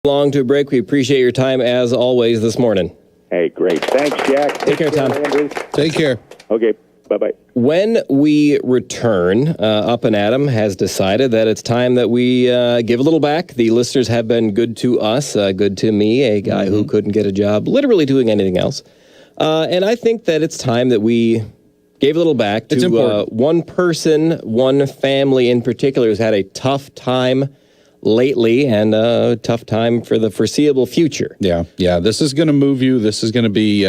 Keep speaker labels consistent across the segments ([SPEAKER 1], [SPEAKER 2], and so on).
[SPEAKER 1] Long to a break. We appreciate your time as always this morning.
[SPEAKER 2] Hey, great. Thanks, Jack.
[SPEAKER 1] Take care, Tom.
[SPEAKER 2] Andrew.
[SPEAKER 3] Take care.
[SPEAKER 2] Okay, bye-bye.
[SPEAKER 1] When we return, Up and At'em has decided that it's time that we give a little back. The listeners have been good to us, good to me, a guy who couldn't get a job literally doing anything else. And I think that it's time that we gave a little back to one person, one family in particular who's had a tough time lately and a tough time for the foreseeable future.
[SPEAKER 3] Yeah. This is going to move you. This is going to be,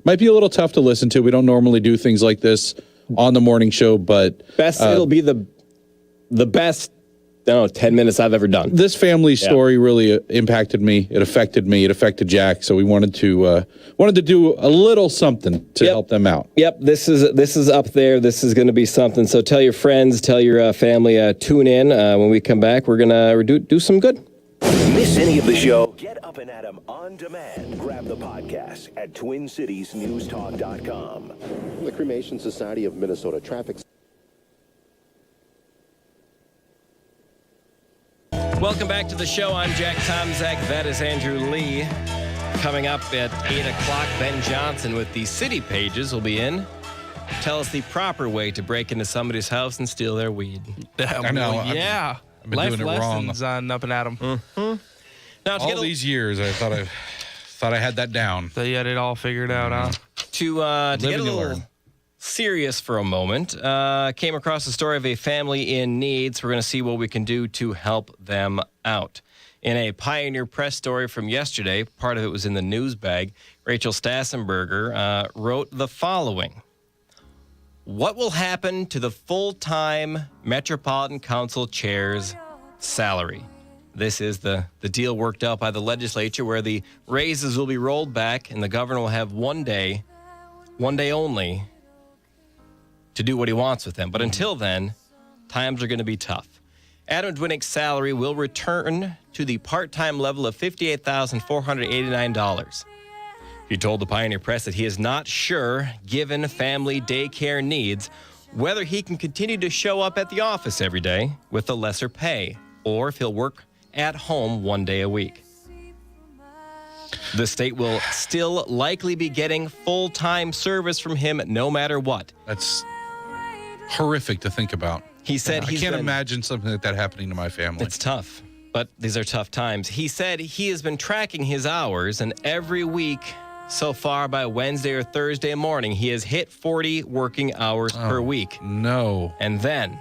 [SPEAKER 3] might be a little tough to listen to. We don't normally do things like this on the morning show, but
[SPEAKER 1] it'll be the best, 10 minutes I've ever done.
[SPEAKER 3] This family story really impacted me. It affected me. It affected Jack. So we wanted to do a little something to help them out.
[SPEAKER 1] Yep. This is up there. This is going to be something. So tell your friends, tell your family, tune in. When we come back, we're going to do some good.
[SPEAKER 4] Miss any of the show? Get Up and At'em on demand. Grab the podcast at TwinCitiesNewsTalk.com.
[SPEAKER 5] The Cremation Society of Minnesota Traffic.
[SPEAKER 1] Welcome back to the show. I'm Jack Tomzak. That is Andrew Lee. Coming up at 8 o'clock, Ben Johnson with the City Pages will be in. Tell us the proper way to break into somebody's house and steal their weed.
[SPEAKER 3] I know.
[SPEAKER 6] Yeah.
[SPEAKER 3] I've been doing it wrong.
[SPEAKER 6] Lessons on Up and At'em.
[SPEAKER 1] Mm-hmm. Now,
[SPEAKER 3] all these years, I thought I had that down.
[SPEAKER 6] So you had it all figured out, huh?
[SPEAKER 1] To get a little serious for a moment, came across the story of a family in need, so we're going to see what we can do to help them out. In a Pioneer Press story from yesterday, part of it was in the news bag, Rachel Stassenberger wrote the following. What will happen to the full-time Metropolitan Council chair's salary? This is the deal worked out by the legislature where the raises will be rolled back and the governor will have one day only, to do what he wants with them. But until then, times are going to be tough. Adam Dwinick's salary will return to the part-time level of $58,489. He told the Pioneer Press that he is not sure, given family daycare needs, whether he can continue to show up at the office every day with a lesser pay, or if he'll work at home one day a week. The state will still likely be getting full-time service from him no matter what.
[SPEAKER 3] That's horrific to think about.
[SPEAKER 1] He said
[SPEAKER 3] I can't imagine something like that happening to my family.
[SPEAKER 1] It's tough, but these are tough times. He said he has been tracking his hours, and every week so far by Wednesday or Thursday morning, he has hit 40 working hours per week.
[SPEAKER 3] No.
[SPEAKER 1] And then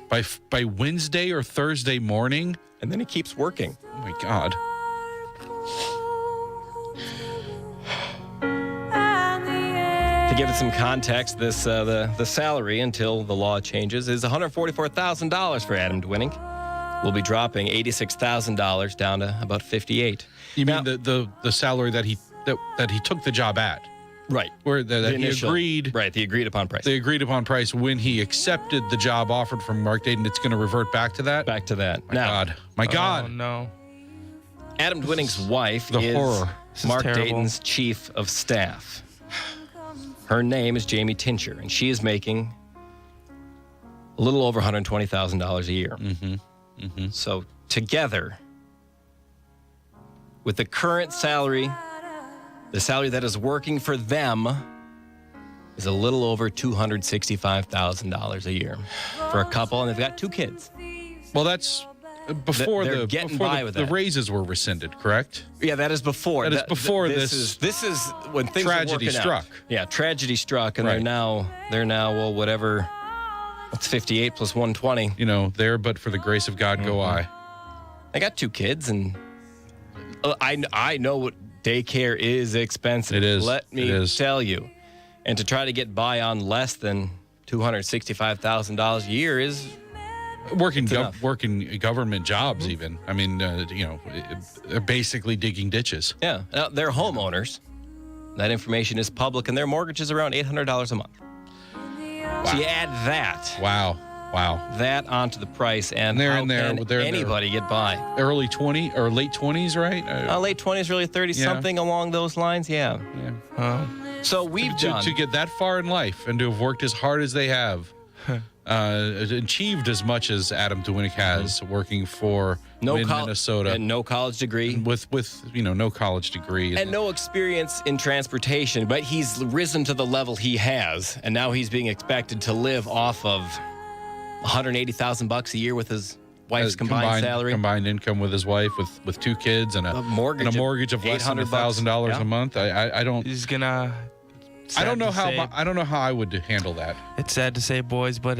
[SPEAKER 3] by Wednesday or Thursday morning?
[SPEAKER 1] And then he keeps working.
[SPEAKER 3] Oh, my God.
[SPEAKER 1] To give it some context, this the salary until the law changes is $144,000 for Adam Dwinick. We'll be dropping $86,000 down to about $58,000.
[SPEAKER 3] You mean the salary that he took the job at?
[SPEAKER 1] Right.
[SPEAKER 3] Where he agreed.
[SPEAKER 1] Right, the agreed upon price.
[SPEAKER 3] The agreed upon price when he accepted the job offered from Mark Dayton. It's going to revert back to that?
[SPEAKER 1] Back to that.
[SPEAKER 3] My God.
[SPEAKER 6] Oh, no.
[SPEAKER 1] Adam Dwinick's wife is Mark Dayton's chief of staff. Her name is Jamie Tincher, and she is making a little over $120,000 a year. So together, with the current salary, the salary that is working for them is a little over $265,000 a year for a couple, and they've got 2 kids.
[SPEAKER 3] Well, that's before the raises were rescinded, correct?
[SPEAKER 1] Yeah, that is before.
[SPEAKER 3] That is before this.
[SPEAKER 1] This is when things
[SPEAKER 3] tragedy
[SPEAKER 1] were
[SPEAKER 3] struck.
[SPEAKER 1] Out. Yeah, tragedy struck, and they're now well, whatever. It's 58 plus 120.
[SPEAKER 3] You know, there, but for the grace of God, go I.
[SPEAKER 1] I got 2 kids, and I know what daycare is expensive.
[SPEAKER 3] It is.
[SPEAKER 1] Let me tell you. And to try to get by on less than $265,000 a year is
[SPEAKER 3] working government jobs even. I mean, they're basically digging ditches.
[SPEAKER 1] Yeah. Now, they're homeowners. That information is public, and their mortgage is around $800 a month. Wow. So you add that.
[SPEAKER 3] Wow.
[SPEAKER 1] That onto the price, and
[SPEAKER 3] they're
[SPEAKER 1] how
[SPEAKER 3] in there,
[SPEAKER 1] can
[SPEAKER 3] they're
[SPEAKER 1] anybody get by?
[SPEAKER 3] Early 20 or late 20s, right?
[SPEAKER 1] Late 20s, really 30, something along those lines. Yeah. So we've done
[SPEAKER 3] to get that far in life and to have worked as hard as they have. achieved as much as Adam Dwinick has, working for Minnesota,
[SPEAKER 1] and no college degree,
[SPEAKER 3] with no college degree,
[SPEAKER 1] and no experience in transportation. But he's risen to the level he has, and now he's being expected to live off of $180,000 a year with his wife's combined salary,
[SPEAKER 3] combined income with his wife, with 2 kids and a mortgage of less than $1,000 a month. I don't.
[SPEAKER 6] He's gonna.
[SPEAKER 3] I don't know how I would handle that.
[SPEAKER 6] It's sad to say, boys, but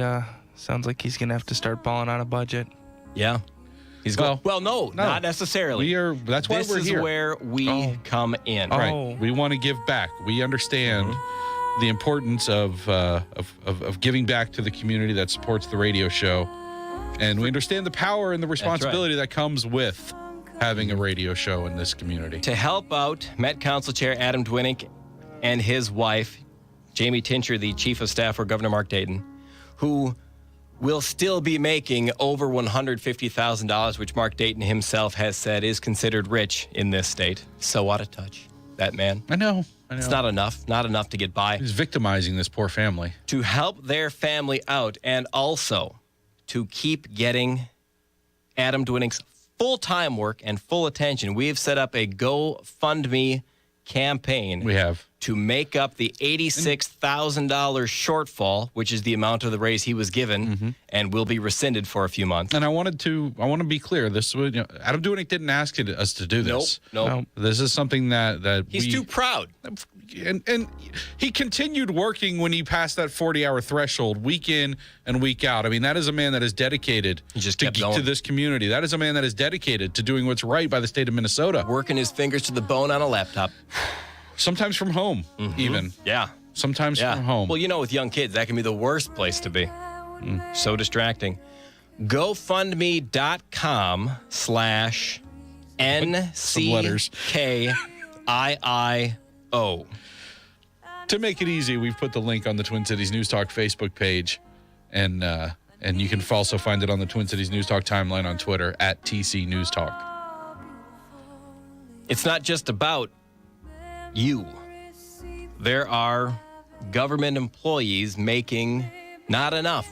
[SPEAKER 6] sounds like he's gonna have to start balling on a budget.
[SPEAKER 1] Yeah. No, not necessarily.
[SPEAKER 3] That's why we're here.
[SPEAKER 1] This is where we come in.
[SPEAKER 3] Right. We want to give back. We understand the importance of giving back to the community that supports the radio show, and we understand the power and the responsibility that comes with having a radio show in this community.
[SPEAKER 1] To help out Met Council Chair Adam Dwinick and his wife, Jamie Tincher, the Chief of Staff for Governor Mark Dayton, who will still be making over $150,000, which Mark Dayton himself has said is considered rich in this state. So what a touch, that man.
[SPEAKER 3] I know.
[SPEAKER 1] It's not enough to get by.
[SPEAKER 3] He's victimizing this poor family.
[SPEAKER 1] To help their family out, and also to keep getting Adam Dwinick's full-time work and full attention, we have set up a GoFundMe campaign.
[SPEAKER 3] We have.
[SPEAKER 1] To make up the $86,000 shortfall, which is the amount of the raise he was given, and will be rescinded for a few months.
[SPEAKER 3] And I want to be clear. This was, Adam Dwinick didn't ask us to do this.
[SPEAKER 1] Nope.
[SPEAKER 3] This is something that
[SPEAKER 1] he's too proud.
[SPEAKER 3] And he continued working when he passed that 40-hour threshold, week in and week out. I mean, that is a man that is dedicated to this community. That is a man that is dedicated to doing what's right by the state of Minnesota.
[SPEAKER 1] Working his fingers to the bone on a laptop.
[SPEAKER 3] Sometimes from home, even.
[SPEAKER 1] Yeah.
[SPEAKER 3] Sometimes from home.
[SPEAKER 1] Well, with young kids, that can be the worst place to be. So distracting. GoFundMe.com/NCKIIO.
[SPEAKER 3] To make it easy, we've put the link on the Twin Cities News Talk Facebook page, and you can also find it on the Twin Cities News Talk timeline on Twitter at TC News Talk.
[SPEAKER 1] It's not just about you. There are government employees making not enough.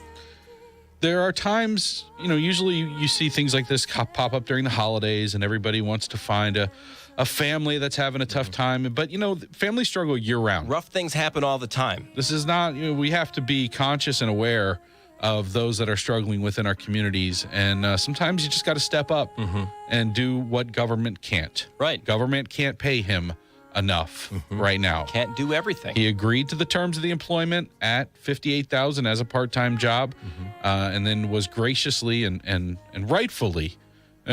[SPEAKER 3] There are times, usually you see things like this pop up during the holidays, and everybody wants to find a family that's having a tough time. But, families struggle year-round.
[SPEAKER 1] Rough things happen all the time.
[SPEAKER 3] This is not, we have to be conscious and aware of those that are struggling within our communities. And sometimes you just got to step up and do what government can't.
[SPEAKER 1] Right.
[SPEAKER 3] Government can't pay him enough right now.
[SPEAKER 1] Can't do everything.
[SPEAKER 3] He agreed to the terms of the employment at $58,000 as a part-time job, and then was graciously and rightfully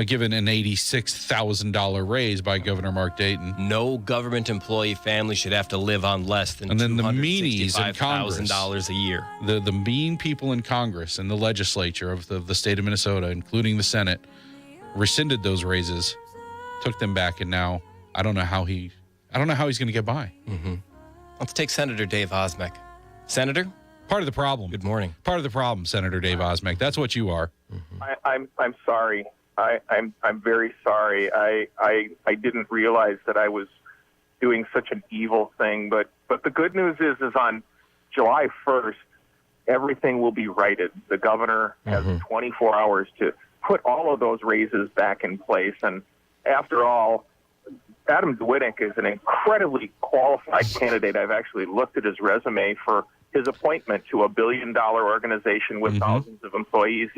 [SPEAKER 3] given an $86,000 raise by Governor Mark Dayton.
[SPEAKER 1] No government employee family should have to live on less than $265,000 a year.
[SPEAKER 3] The mean people in Congress and the legislature of the state of Minnesota, including the Senate, rescinded those raises, took them back, and now I don't know how he's going to get by.
[SPEAKER 1] Let's take Senator Dave Osmek. Senator?
[SPEAKER 3] Part of the problem.
[SPEAKER 1] Good morning.
[SPEAKER 3] Part of the problem, Senator Dave Osmek. That's what you are.
[SPEAKER 7] I'm sorry. I'm very sorry. I didn't realize that I was doing such an evil thing. But the good news is on July 1st, everything will be righted. The governor has 24 hours to put all of those raises back in place. And after all, Adam Dwinick is an incredibly qualified candidate. I've actually looked at his resume for his appointment to a billion-dollar organization with thousands of employees.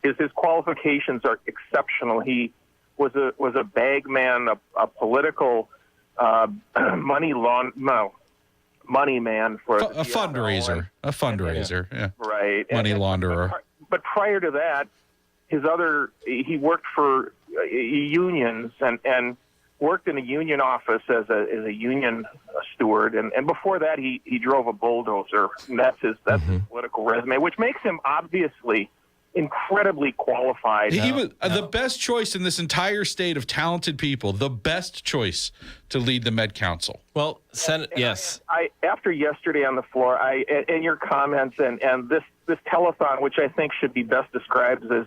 [SPEAKER 7] His qualifications are exceptional. He was a bag man, a political money man for
[SPEAKER 3] a fundraiser. Yeah.
[SPEAKER 7] Right.
[SPEAKER 3] Money launderer.
[SPEAKER 7] But prior to that, he worked for unions and worked in a union office as a union steward, and before that he drove a bulldozer. And that's his political resume, which makes him obviously incredibly qualified.
[SPEAKER 3] He was the best choice in this entire state of talented people, the best choice to lead the Med Council.
[SPEAKER 1] Well, yes.
[SPEAKER 7] I after yesterday on the floor, and your comments and this telethon, which I think should be best described as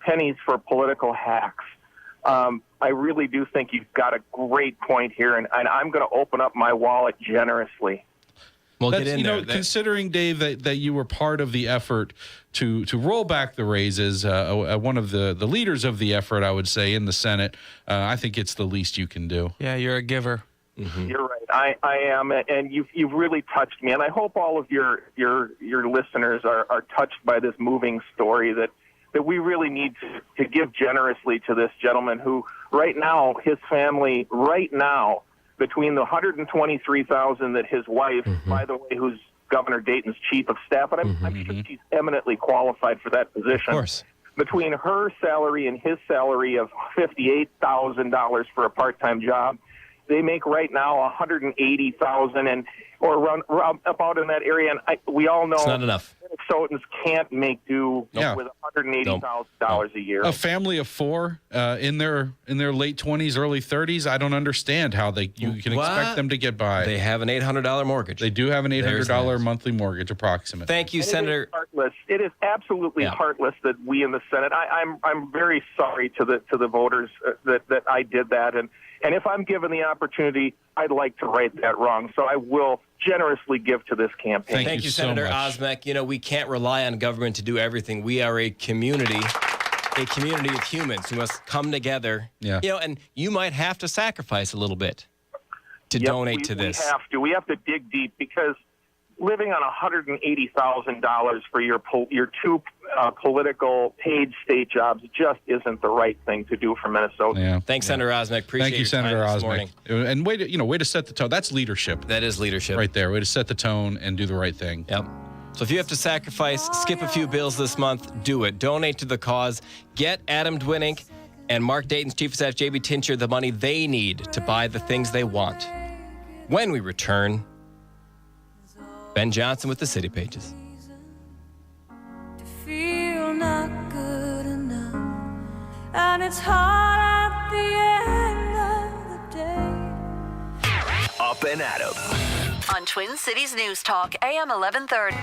[SPEAKER 7] pennies for political hacks. I really do think you've got a great point here, and I'm going to open up my wallet generously.
[SPEAKER 1] We'll
[SPEAKER 3] That's,
[SPEAKER 1] get in
[SPEAKER 3] you know,
[SPEAKER 1] there.
[SPEAKER 3] considering, Dave, that you were part of the effort to roll back the raises, one of the leaders of the effort, I would say, in the Senate, I think it's the least you can do.
[SPEAKER 6] Yeah, you're a giver.
[SPEAKER 1] Mm-hmm.
[SPEAKER 7] You're right. I am, and you've really touched me. And I hope all of your listeners are touched by this moving story that we really need to give generously to this gentleman who, right now, his family, right now, between the $123,000 that his wife, by the way, who's Governor Dayton's chief of staff, and I'm sure she's eminently qualified for that position.
[SPEAKER 1] Of course.
[SPEAKER 7] Between her salary and his salary of $58,000 for a part-time job, they make right now $180,000 or run about in that area. And we all know
[SPEAKER 1] It's not enough.
[SPEAKER 7] Minnesotans can't make do with $180,000 a year.
[SPEAKER 3] A family of four in their late 20s, early 30s. I don't understand how you can expect them to get by.
[SPEAKER 1] They have an $800 mortgage.
[SPEAKER 3] They do have an
[SPEAKER 1] There's
[SPEAKER 3] $800
[SPEAKER 1] that.
[SPEAKER 3] monthly mortgage, approximately.
[SPEAKER 1] Thank you, Senator.
[SPEAKER 7] It is heartless. It is absolutely heartless that we in the Senate. I'm very sorry to the voters that I did that, and if I'm given the opportunity, I'd like to right that wrong. So I will generously give to this campaign.
[SPEAKER 1] Thank you,
[SPEAKER 3] so
[SPEAKER 1] Senator
[SPEAKER 3] much.
[SPEAKER 1] Osmek. You know, we can't rely on government to do everything. We are a community of humans who must come together.
[SPEAKER 3] Yeah.
[SPEAKER 1] You know, and you might have to sacrifice a little bit to
[SPEAKER 7] Yep,
[SPEAKER 1] donate to this.
[SPEAKER 7] We have to dig deep, because living on $180,000 for your two political paid state jobs just isn't the right thing to do for Minnesota.
[SPEAKER 3] Yeah.
[SPEAKER 1] Thanks, Senator Osmek. Appreciate
[SPEAKER 3] Thank you,
[SPEAKER 1] your
[SPEAKER 3] Senator
[SPEAKER 1] time this
[SPEAKER 3] Osmek.
[SPEAKER 1] morning.
[SPEAKER 3] And way to set the tone. That's leadership
[SPEAKER 1] That is leadership.
[SPEAKER 3] right there. Way to set the tone and do the right thing.
[SPEAKER 1] Yep. So if you have to sacrifice, skip a few bills this month, do it. Donate to the cause. Get Adam Dwinink and Mark Dayton's chief of staff, J.B. Tincher, the money they need to buy the things they want. When we return, Ben Johnson with the City Pages.
[SPEAKER 8] Feel not good enough, and it's hard at the end of the day.
[SPEAKER 4] Up and At'em.
[SPEAKER 9] On Twin Cities News Talk, AM 1130.